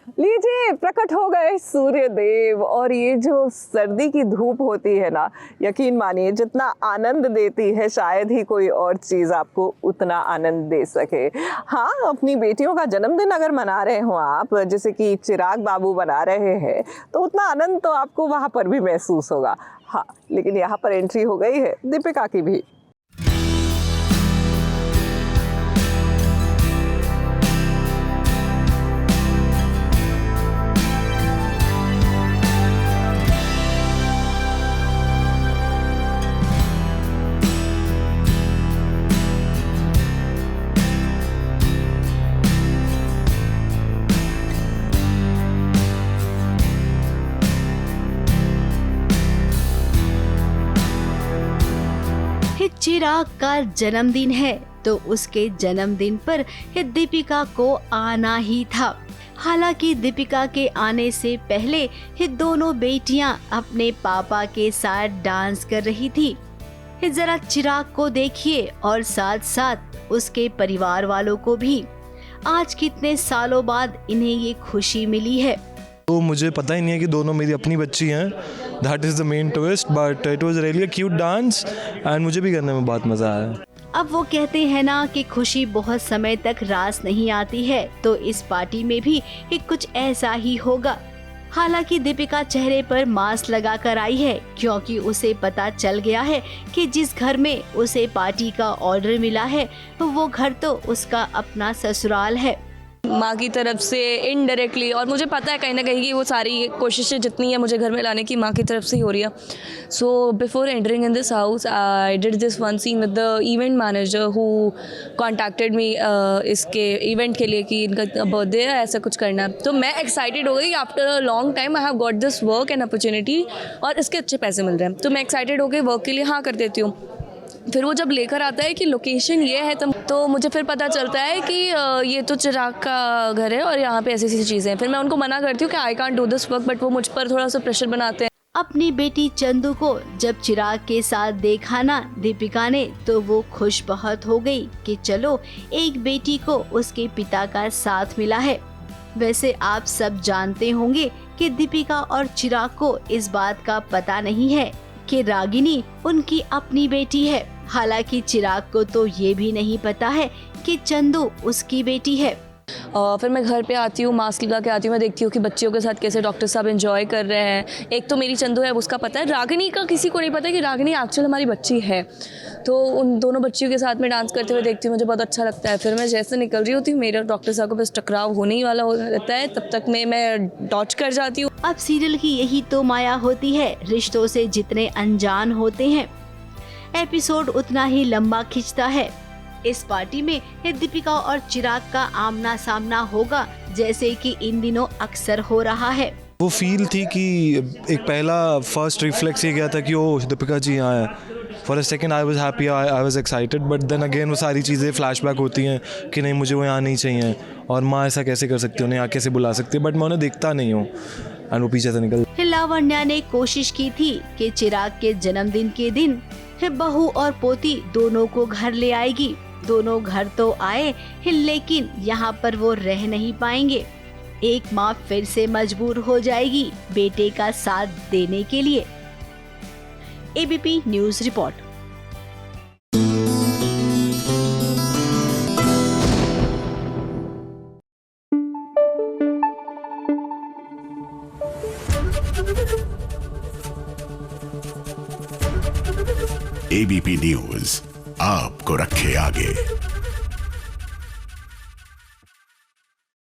लीजिए प्रकट हो गए सूर्य देव। और ये जो सर्दी की धूप होती है ना, यकीन मानिए जितना आनंद देती है शायद ही कोई और चीज़ आपको उतना आनंद दे सके। हाँ, अपनी बेटियों का जन्मदिन अगर मना रहे हो आप, जैसे कि चिराग बाबू बना रहे हैं, तो उतना आनंद तो आपको वहाँ पर भी महसूस होगा। हाँ, लेकिन यहाँ पर एंट्री हो गई है दीपिका की भी। चिराग का जन्मदिन है तो उसके जन्मदिन पर दीपिका को आना ही था। हालांकि दीपिका के आने से पहले ये दोनों बेटियां अपने पापा के साथ डांस कर रही थी। जरा चिराग को देखिए और साथ साथ उसके परिवार वालों को भी। आज कितने सालों बाद इन्हें ये खुशी मिली है। तो मुझे पता ही नहीं है कि दोनों मेरी अपनी बच्ची हैं। That is the main twist, but it was really a cute dance and मुझे भी करने में बहुत मज़ा आया। अब वो कहते हैं ना कि खुशी बहुत समय तक रास नहीं आती है, तो इस पार्टी में भी कुछ ऐसा ही होगा। हालांकि दीपिका चेहरे पर मास्क लगा कर आई है, क्योंकि उसे पता चल गया है कि जिस घर में उसे पार्टी का ऑर्डर मिला है वो घर तो उसका अपना ससुराल है। माँ की तरफ से इनडायरेक्टली, और मुझे पता है कहीं ना कहीं कि वो सारी कोशिशें जितनी है मुझे घर में लाने की माँ की तरफ से ही हो रही है। So before entering in this house I did this one scene with the event manager who contacted me इसके इवेंट के लिए कि इनका बर्थडे है, ऐसा कुछ करना है। तो मैं एक्साइटेड हो गई। After a long time I have got this work and opportunity, और इसके अच्छे पैसे मिल रहे हैं, तो मैं एक्साइटेड हो गई वर्क के लिए हाँ कर देती हूँ। फिर वो जब लेकर आता है कि लोकेशन ये है, तो मुझे फिर पता चलता है कि ये तो चिराग का घर है और यहाँ पे ऐसी ऐसी चीज़ें हैं। फिर मैं उनको मना करती हूँ कि I can't do this work, but वो मुझ पर थोड़ा सा प्रेशर बनाते हैं। अपनी बेटी चंदू को जब चिराग के साथ देखा ना दीपिका ने, तो वो खुश बहुत हो गई कि चलो एक बेटी को उसके पिता का साथ मिला है। वैसे आप सब जानते होंगे कि दीपिका और चिराग को इस बात का पता नहीं है कि रागिनी उनकी अपनी बेटी है। हालांकि चिराग को तो ये भी नहीं पता है कि चंदू उसकी बेटी है। फिर मैं घर पे आती हूँ, मास्क लगा के आती हूँ, मैं देखती हूँ कि बच्चियों के साथ कैसे डॉक्टर साहब एंजॉय कर रहे हैं। एक तो मेरी चंदू है उसका पता है, रागिनी का किसी को नहीं पता कि रागिनी एक्चुअल हमारी बच्ची है। तो उन दोनों बच्चियों के साथ में डांस करते हुए देखती हूँ, मुझे बहुत अच्छा लगता है। फिर मैं जैसे निकल रही होती हूँ, मेरा डॉक्टर साहब को बस टकराव होने ही वाला रहता है, तब तक मैं डॉच कर जाती हूँ। अब सीरियल की यही तो माया होती है, रिश्तों से जितने अनजान होते हैं एपिसोड उतना ही लंबा खिंचता है। इस पार्टी में दीपिका और चिराग का आमना सामना होगा, जैसे कि इन दिनों अक्सर हो रहा है। वो फील थी कि एक पहला फर्स्ट रिफ्लेक्स ये गया था कि ओ दीपिका जी यहाँ है। For a second I was happy, I was excited, but then again वो सारी चीज़ें फ्लैशबैक होती हैं कि नहीं मुझे वो यहाँ नहीं चाहिए, और माँ ऐसा कैसे कर सकती है, उन्हें यहाँ कैसे बुला सकती है, बट मैं उन्हें देखता नहीं हूँ एंड वो पीछे से निकल। लावण्या ने कोशिश की थी कि चिराग के जन्मदिन के दिन बहू और पोती दोनों को घर ले आएगी। दोनों घर तो आए, लेकिन यहाँ पर वो रह नहीं पाएंगे। एक माँ फिर से मजबूर हो जाएगी बेटे का साथ देने के लिए। ABP news report. ABP news आपको रखे आगे।